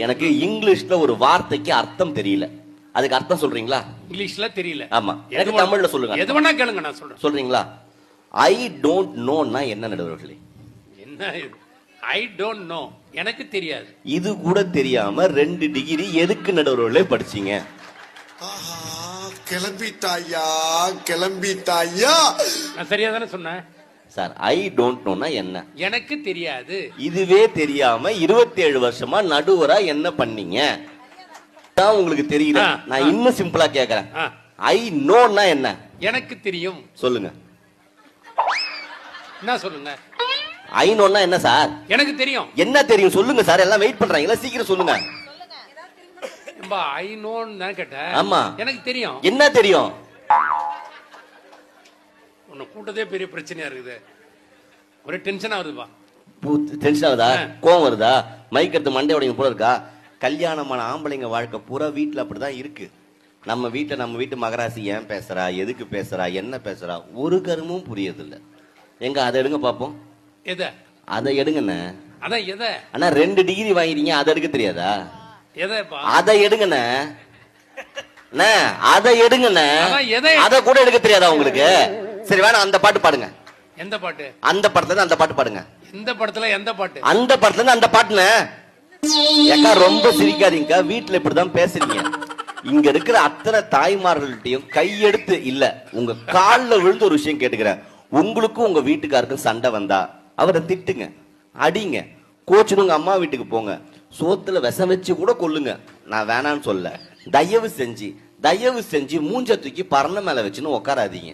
எனக்கு இங்கிலீஷ்ல ஒரு வார்த்தைக்கு அர்த்தம் தெரியல. அதுக்கு அர்த்தம் சொல்றீங்களா? இங்கிலீஷ்ல தெரியல. ஆமா, எனக்கு தமிழ்ல சொல்லுங்க. எது வேணா கேளுங்க, நான் சொல்றேன். சொல்றீங்களா? ஐ டோன்ட் நோன்னா என்ன நடுவர்களே? என்ன இது? ஐ டோன்ட் நோ, எனக்கு தெரியாது. இது கூட தெரியாம 2 டிகிரி எதுக்கு நடுவர்களே படிச்சீங்க? கிளம்பிட்டாயா கிளம்பிட்டாயா. நான் சரியா தானே சொன்னேன் சார். ஐ டோன்ட் நோன்னா என்ன? எனக்கு தெரியாது. இதுவே தெரியாம 27 வருஷமா நடுவரா என்ன பண்ணீங்க? தான் உங்களுக்கு தெரியல. நான் இன்னும் சிம்பிளா கேக்குறேன். ஐ நோன்னா என்ன? எனக்கு தெரியும். சொல்லுங்க. என்ன சொல்லுங்க? ஐ நோன்னா என்ன சார்? எனக்கு தெரியும். என்ன தெரியும் சொல்லுங்க சார். எல்லாம் வெயிட் பண்றாங்க, சீக்கிரம் சொல்லுங்க. ஐ நோன்னு தான் கேட்டேன். ஆமா, எனக்கு தெரியும். என்ன தெரியும்? உன்னை கூட்டதே பெரிய பிரச்சனையா இருக்குது. ஒரே டென்ஷன் ஆகுதுப்பா. டென்ஷன் ஆகுதா? கோவம் வருதா? மைக் எடுத்து மண்டை உடைங்க போல இருக்கா? கல்யாணமான ஆம்பளைங்க வாழ்க்கை பூரா வீட்டுல அப்படிதான் இருக்கு. நம்ம வீட்டு மகராசி ஏன் பேசுறா, எதுக்கு பேசுறா, என்ன பேசுறா, ஒரு கருமும் புரியதில்லை. எங்க அதை எடுங்க பாப்போம். எதை? அதை எடுங்கண்ணே. அதான் எதை? ஆனா 2 டிகிரி வாங்கிறீங்க, அதை எடுக்க தெரியாதா? எதைப்பா? அதை எடுங்கண்ணே. அதை எடுங்கண்ணே. அதை கூட எடுக்க தெரியாதா உங்களுக்கு? சரி வேணாம், அந்த பாட்டு பாடுங்க. எந்த பாட்டு? அந்த படத்துல இருந்து அந்த பாட்டு பாடுங்க. இந்த படத்துல எந்த பாட்டு? அந்த படத்துல இருந்து அந்த பாட்டுன்னு. ஏக்கா ரொம்ப சிரிக்காதீங்கக்கா, வீட்டுல இப்படிதான் பேசுறீங்க. இங்க இருக்கிற அத்தனை தாய்மார்கள்ட்டையும் கையெடுத்து இல்ல, உங்க கால்ல விழுந்து ஒரு விஷயம் கேட்டுக்கிறேன். உங்களுக்கும் உங்க வீட்டுக்காருக்கும் சண்டை வந்தா அவரை திட்டுங்க, அடிங்க, கோச்சுன்னு உங்க அம்மா வீட்டுக்கு போங்க, சோத்துல விஷம் வச்சு கூட கொல்லுங்க. நான் வேணான்னு சொல்ல. தயவு செஞ்சு மூஞ்ச தூக்கி பரண மேல வச்சுன்னு உட்காராதீங்க.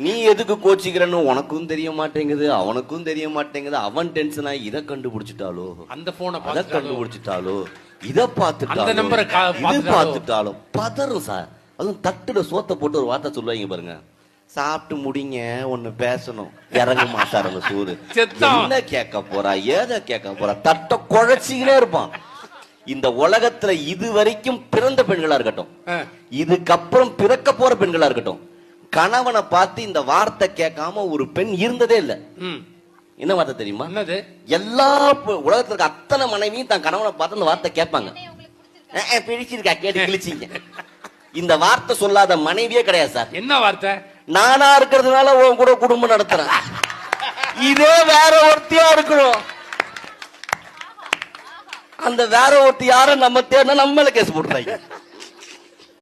நீ எதுக்கு கோச்சிக்கிறன்னு உனக்கும் தெரிய மாட்டேங்குது, அவனுக்கும் தெரிய மாட்டேங்குது. அவன் டென்ஷனா இதை கண்டுபிடிச்சிட்டாலோ, அந்த போனை அதை கண்டுபிடிச்சிட்டாலோ, இதை பார்த்துட்டாலும் பதறும் சார். அதுவும் தட்டுல சோத்த போட்டு ஒரு வார்த்தை சொல்லுவாங்க பாருங்க, சாப்பிட்டு முடிங்க ஒண்ணு பேசணும், இறங்க மாட்டார் அந்த சூறு. என்ன கேட்க போறா, ஏதை கேட்க போறா, தட்ட குழைச்சிக்கினே இருப்பான். இந்த உலகத்துல இது வரைக்கும் பிறந்த பெண்களா இருக்கட்டும், இதுக்கப்புறம் பிறக்க போற பெண்களா இருக்கட்டும், கணவனை பார்த்து இந்த வார்த்தை கேட்காம ஒரு பெண் இருந்ததே இல்ல. என்ன வார்த்தை தெரியுமா? எல்லா உலகத்துல இருக்க அத்தனை மனைவியும் தன் கணவனை பார்த்து அந்த வார்த்தை கேட்பாங்க. பிடிச்சிருக்கா, கேட்டு கிழிச்சிங்க. இந்த வார்த்தை சொல்லாத மனைவியே கிடையாது சார். என்ன வார்த்தை? நானா இருக்கிறதுனால உன் கூட குடும்பம் நடத்துறேன், இதே வேற ஒருத்தியா இருக்கணும். அந்த வேற ஒருத்தி யாரும் நம்ம தேடினா நம்ம மேல கேஸ் போட்டுறாங்க.